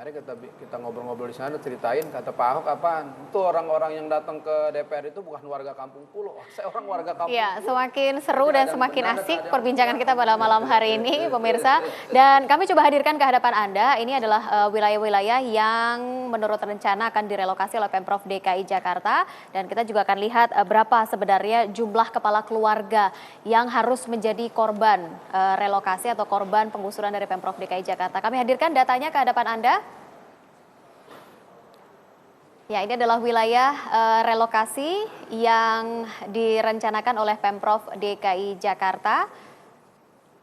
Akhirnya kita ngobrol-ngobrol di sana, ceritain, kata Pak Ahok apaan? Itu orang-orang yang datang ke DPR itu bukan warga Kampung Pulo. Saya orang warga Kampung Ya, Pulo. semakin seru Jadi dan ada semakin benar, asik ada perbincangan kita pada malam hari ini, benar. pemirsa. Dan kami coba hadirkan ke hadapan Anda, ini adalah wilayah-wilayah yang menurut rencana akan direlokasi oleh Pemprov DKI Jakarta. Dan kita juga akan lihat berapa sebenarnya jumlah kepala keluarga yang harus menjadi korban relokasi atau korban penggusuran dari Pemprov DKI Jakarta. Kami hadirkan datanya ke hadapan Anda. Ya, ini adalah wilayah relokasi yang direncanakan oleh Pemprov DKI Jakarta.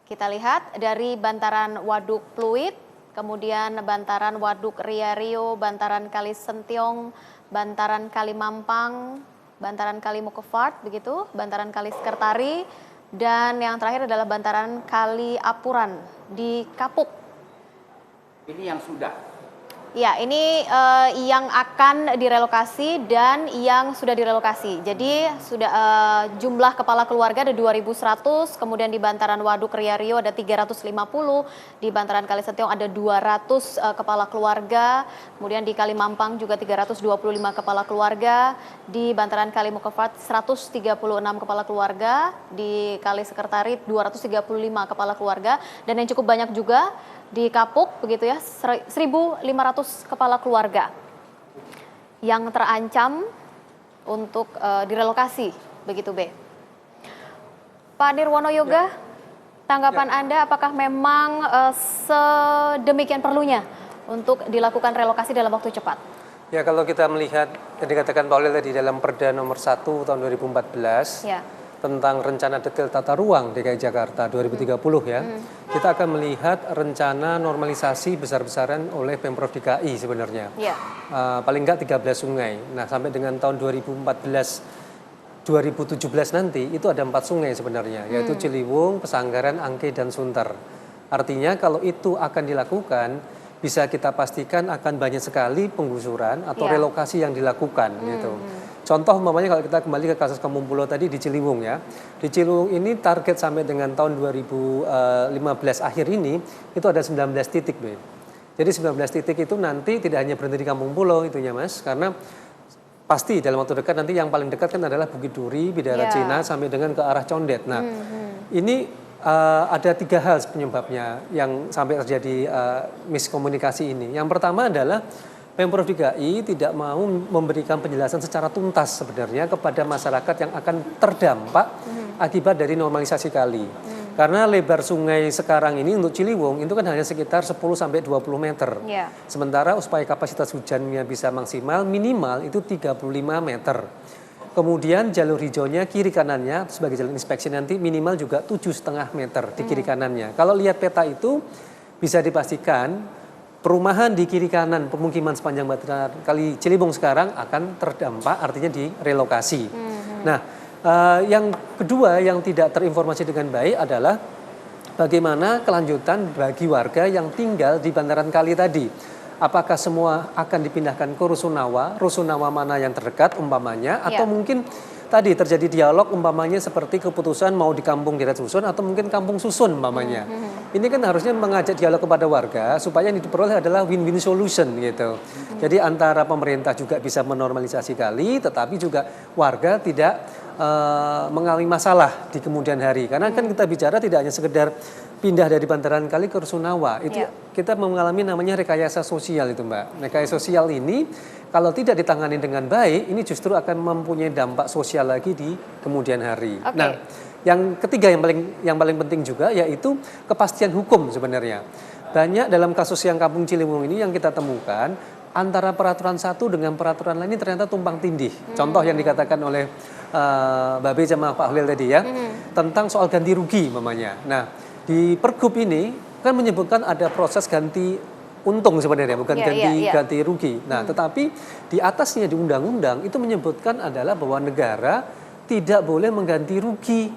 Kita lihat dari Bantaran Waduk Pluit, kemudian Bantaran Waduk Riario, Bantaran Kali Sentiong, Bantaran Kali Mampang, Bantaran Kali Mukefart, begitu, Bantaran Kali Sekertari, dan yang terakhir adalah Bantaran Kali Apuran di Kapuk. Ini yang sudah. Ya, ini yang akan direlokasi dan yang sudah direlokasi. Jadi sudah jumlah kepala keluarga ada 2.100, kemudian di Bantaran Waduk Riario ada 350, di Bantaran Kali Sentiong ada 200 kepala keluarga, kemudian di Kali Mampang juga 325 kepala keluarga, di Bantaran Kali Mukefart 136 kepala keluarga, di Kali Sekertari 235 kepala keluarga, dan yang cukup banyak juga di Kapuk, begitu ya, 1.500 kepala keluarga yang terancam untuk direlokasi, begitu B. Pak Nirwono Yoga, tanggapan Anda apakah memang sedemikian perlunya untuk dilakukan relokasi dalam waktu cepat? Ya, kalau kita melihat yang dikatakan Pak Olil tadi dalam Perda nomor 1 tahun 2014, ya, tentang rencana detail tata ruang DKI Jakarta 2030 ya, kita akan melihat rencana normalisasi besar-besaran oleh Pemprov DKI sebenarnya. ya. Paling enggak 13 sungai. Nah, sampai dengan tahun 2017 nanti itu ada 4 sungai sebenarnya, yaitu Ciliwung, Pesanggaran, Angke, dan Sunter. Artinya kalau itu akan dilakukan, bisa kita pastikan akan banyak sekali penggusuran atau relokasi yang dilakukan gitu. Contoh umpamanya kalau kita kembali ke kasus Kampung Pulo tadi di Ciliwung ya. Di Ciliwung ini target sampai dengan tahun 2015 akhir ini itu ada 19 titik, B. Jadi 19 titik itu nanti tidak hanya berhenti di Kampung Pulo itunya, Mas, karena pasti dalam waktu dekat nanti yang paling dekat kan adalah Bukit Duri, Bidara Cina sampai dengan ke arah Condet. Nah, ini ada 3 hal penyebabnya yang sampai terjadi miskomunikasi ini. Yang pertama adalah Pemprov DKI tidak mau memberikan penjelasan secara tuntas sebenarnya kepada masyarakat yang akan terdampak akibat dari normalisasi kali. Karena lebar sungai sekarang ini untuk Ciliwung itu kan hanya sekitar 10-20 meter. Sementara supaya kapasitas hujannya bisa maksimal minimal itu 35 meter. Kemudian jalur hijaunya kiri kanannya sebagai jalan inspeksi nanti minimal juga 7,5 meter di kiri kanannya. Kalau lihat peta itu bisa dipastikan perumahan di kiri kanan pemukiman sepanjang Bantaran Kali Ciliwung sekarang akan terdampak, artinya direlokasi. Nah, yang kedua yang tidak terinformasi dengan baik adalah bagaimana kelanjutan bagi warga yang tinggal di Bantaran Kali tadi. Apakah semua akan dipindahkan ke Rusunawa mana yang terdekat umpamanya, atau mungkin tadi terjadi dialog umpamanya seperti keputusan mau di kampung Deret Susun atau mungkin kampung Susun umpamanya. Ini kan harusnya mengajak dialog kepada warga supaya yang diperoleh adalah win-win solution gitu. Jadi antara pemerintah juga bisa menormalisasi kali, tetapi juga warga tidak mengalami masalah di kemudian hari. Karena kan kita bicara tidak hanya sekedar pindah dari Bantaran Kali ke Rusunawa, itu kita mengalami namanya rekayasa sosial itu, Mbak. Rekayasa sosial ini kalau tidak ditangani dengan baik, ini justru akan mempunyai dampak sosial lagi di kemudian hari. Nah, yang ketiga yang paling penting juga yaitu kepastian hukum sebenarnya. Banyak dalam kasus yang Kampung Ciliwung ini yang kita temukan antara peraturan satu dengan peraturan lain ini ternyata tumpang tindih. Contoh yang dikatakan oleh Mbak Be sama Pak Holil tadi ya, tentang soal ganti rugi umpamanya. Nah, di Pergub ini kan menyebutkan ada proses ganti untung sebenarnya, bukan ganti rugi. Nah, tetapi di atasnya di undang-undang itu menyebutkan adalah bahwa negara tidak boleh mengganti rugi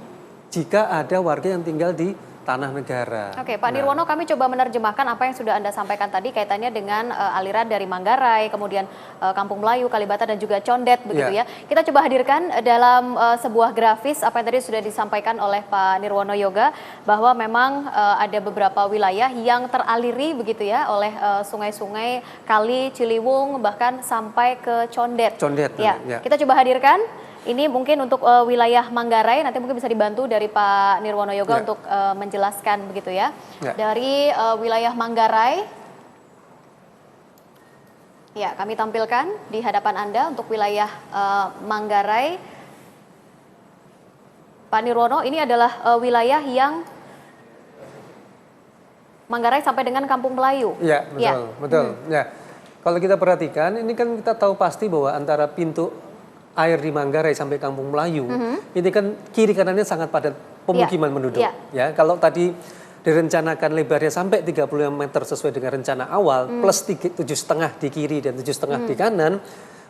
jika ada warga yang tinggal di tanah negara. Oke, Pak Nah, Nirwono, kami coba menerjemahkan apa yang sudah Anda sampaikan tadi kaitannya dengan aliran dari Manggarai, kemudian Kampung Melayu, Kalibata, dan juga Condet, begitu ya. Kita coba hadirkan dalam sebuah grafis apa yang tadi sudah disampaikan oleh Pak Nirwono Yoga, bahwa memang ada beberapa wilayah yang teraliri begitu ya oleh sungai-sungai, kali, Ciliwung, bahkan sampai ke Condet. Condet, Ya, ya. kita coba hadirkan. Ini mungkin untuk wilayah Manggarai, nanti mungkin bisa dibantu dari Pak Nirwono Yoga Ya. untuk menjelaskan begitu ya. Ya. Dari wilayah Manggarai, ya kami tampilkan di hadapan Anda untuk wilayah Manggarai. Pak Nirwono, ini adalah wilayah yang Manggarai sampai dengan Kampung Melayu. Iya, betul, betul. Ya. Kalau kita perhatikan, ini kan kita tahu pasti bahwa antara pintu air di Manggarai sampai Kampung Melayu, ini kan kiri kanannya sangat padat pemukiman penduduk. Ya, kalau tadi direncanakan lebarnya sampai 35 meter sesuai dengan rencana awal, plus 7,5 di kiri dan 7,5 di kanan,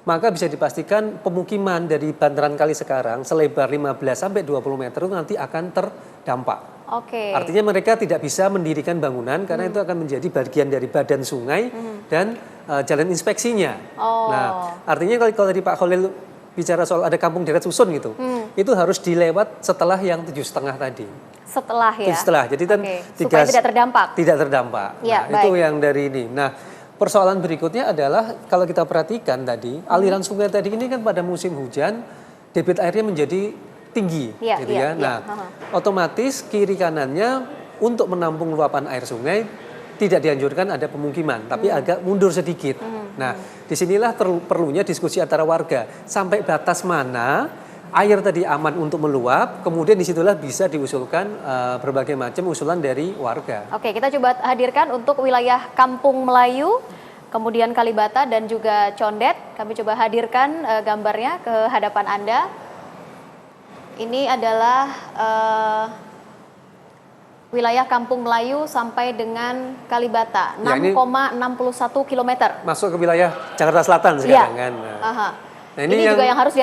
maka bisa dipastikan pemukiman dari bantaran kali sekarang selebar 15 sampai 20 meter itu nanti akan terdampak. Oke. Artinya mereka tidak bisa mendirikan bangunan karena itu akan menjadi bagian dari badan sungai dan jalan inspeksinya. Oh. Nah, artinya kalau tadi Pak Khalil bicara soal ada kampung deret susun gitu, itu harus dilewat setelah yang 7,5 tadi. Setelah ya? Setelah, jadi kan supaya tidak terdampak? Tidak terdampak. Ya, nah, itu yang dari ini. Nah, persoalan berikutnya adalah kalau kita perhatikan tadi, aliran sungai tadi ini kan pada musim hujan, debit airnya menjadi tinggi. Gitu ya. Nah, otomatis kiri kanannya untuk menampung luapan air sungai tidak dianjurkan ada pemukiman, tapi agak mundur sedikit. Nah, disinilah perlunya diskusi antara warga. Sampai batas mana air tadi aman untuk meluap, kemudian disitulah bisa diusulkan berbagai macam usulan dari warga. Oke, kita coba hadirkan untuk wilayah Kampung Melayu, kemudian Kalibata dan juga Condet. Kami coba hadirkan gambarnya ke hadapan Anda. Ini adalah wilayah Kampung Melayu sampai dengan Kalibata, 6,61 km. Masuk ke wilayah Jakarta Selatan sekarang kan. Nah, ini juga yang harus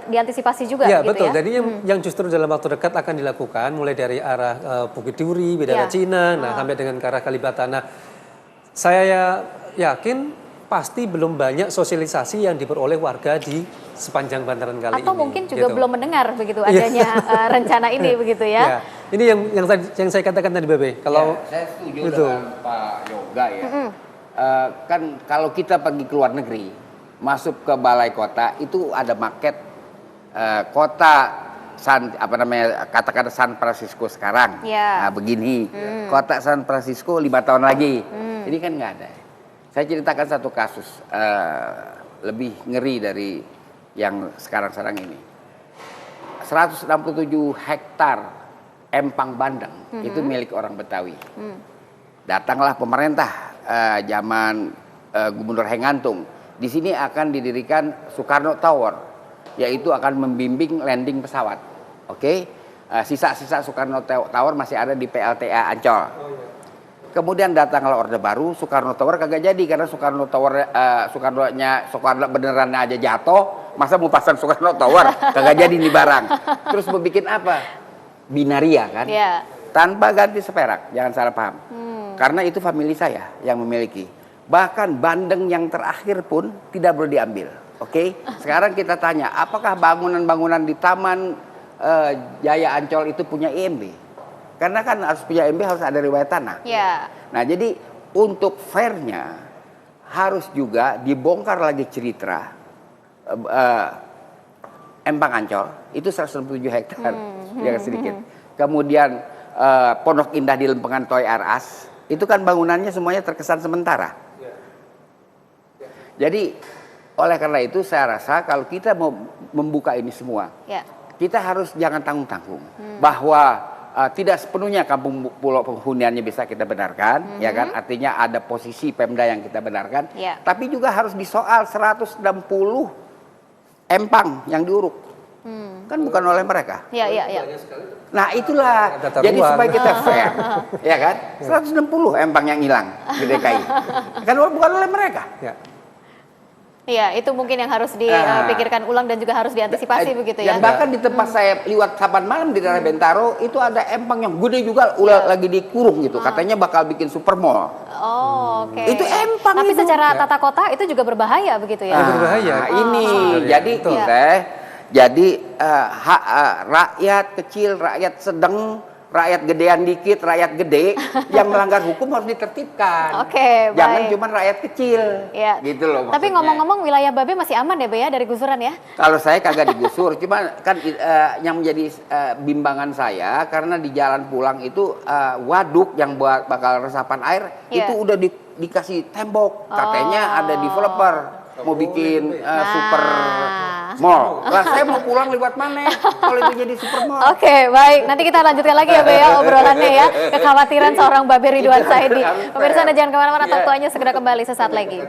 diantisipasi juga. Ya, gitu betul. ya? Jadi yang justru dalam waktu dekat akan dilakukan mulai dari arah Bukit Duri, Bidara Cina, sampai dengan ke arah Kalibata. Nah, saya yakin pasti belum banyak sosialisasi yang diperoleh warga di sepanjang bantaran kali ini. Atau mungkin juga gitu. belum mendengar begitu adanya rencana ini begitu ya. Ini yang saya katakan tadi, Bebe. Kalau saya setuju dengan Pak Yoga ya. Kan kalau kita pergi ke luar negeri, masuk ke balai kota itu ada market kota katakan San Francisco sekarang. Nah, begini, kota San Francisco 5 tahun lagi. Ini kan nggak ada. Saya ceritakan satu kasus lebih ngeri dari yang sekarang ini. 167 hektar empang bandeng itu milik orang Betawi. Datanglah pemerintah zaman Gubernur Hengantung. Di sini akan didirikan Soekarno Tower, yaitu akan membimbing landing pesawat. Oke, sisa-sisa Soekarno Tower masih ada di PLTA Ancol. Kemudian datanglah Orde Baru, Soekarno Tower kagak jadi karena Soekarno Tower Soekarno beneran aja jatuh, masa mau pasang Soekarno Tower kagak jadi nih barang. Terus mau bikin apa? Binaria kan? Tanpa ganti seperak, jangan salah paham. Karena itu famili saya yang memiliki. Bahkan bandeng yang terakhir pun tidak boleh diambil. Oke? Sekarang kita tanya, apakah bangunan-bangunan di Taman Jaya Ancol itu punya IMB? Karena kan harus punya IMB, harus ada riwayat tanah. Nah, jadi untuk fairnya harus juga dibongkar lagi cerita Empang Ancol itu 167 hektar, yang sedikit. Kemudian Pondok Indah di Lempengan Toy R Us itu kan bangunannya semuanya terkesan sementara. Jadi oleh karena itu saya rasa kalau kita mau membuka ini semua, kita harus jangan tanggung-tanggung bahwa tidak sepenuhnya kampung pulau penghuniannya bisa kita benarkan, ya kan? Artinya ada posisi Pemda yang kita benarkan, tapi juga harus disoal 160 empang yang diuruk, kan bukan oleh mereka. Nah itulah, jadi supaya kita fair, ya kan? 160 empang yang hilang di DKI, kan bukan oleh mereka. Iya, itu mungkin yang harus dipikirkan ulang dan juga harus diantisipasi begitu ya. Dan bahkan di tempat saya liwat 8 malam di daerah Bentaro itu ada empang yang gede juga lagi dikurung gitu. Katanya bakal bikin super mall. Oh, oke. Itu empang Tapi itu. secara tata kota itu juga berbahaya begitu ya. berbahaya. Nah, ini Sebenarnya. jadi Betul. kita jadi rakyat kecil, rakyat sedang, rakyat gedean dikit, rakyat gede yang melanggar hukum harus ditertibkan. Oke, Jangan baik. cuma rakyat kecil. Iya. Gitu loh Tapi maksudnya. ngomong-ngomong wilayah Babe masih aman ya Be ya dari gusuran ya? Kalau saya kagak digusur, cuma kan yang menjadi bimbangan saya karena di jalan pulang itu waduk yang buat bakal resapan air Iya. itu udah dikasih tembok, katanya ada developer mau bikin super mall. Lah saya mau pulang lewat mana kalau itu jadi super mall? Oke, baik. Nanti kita lanjutkan lagi ya Be ya obrolannya ya. Kekhawatiran seorang Babe Ridwan Saidi. Pemirsa Anda jangan kemana-mana, Talk To Anya segera kembali sesaat lagi.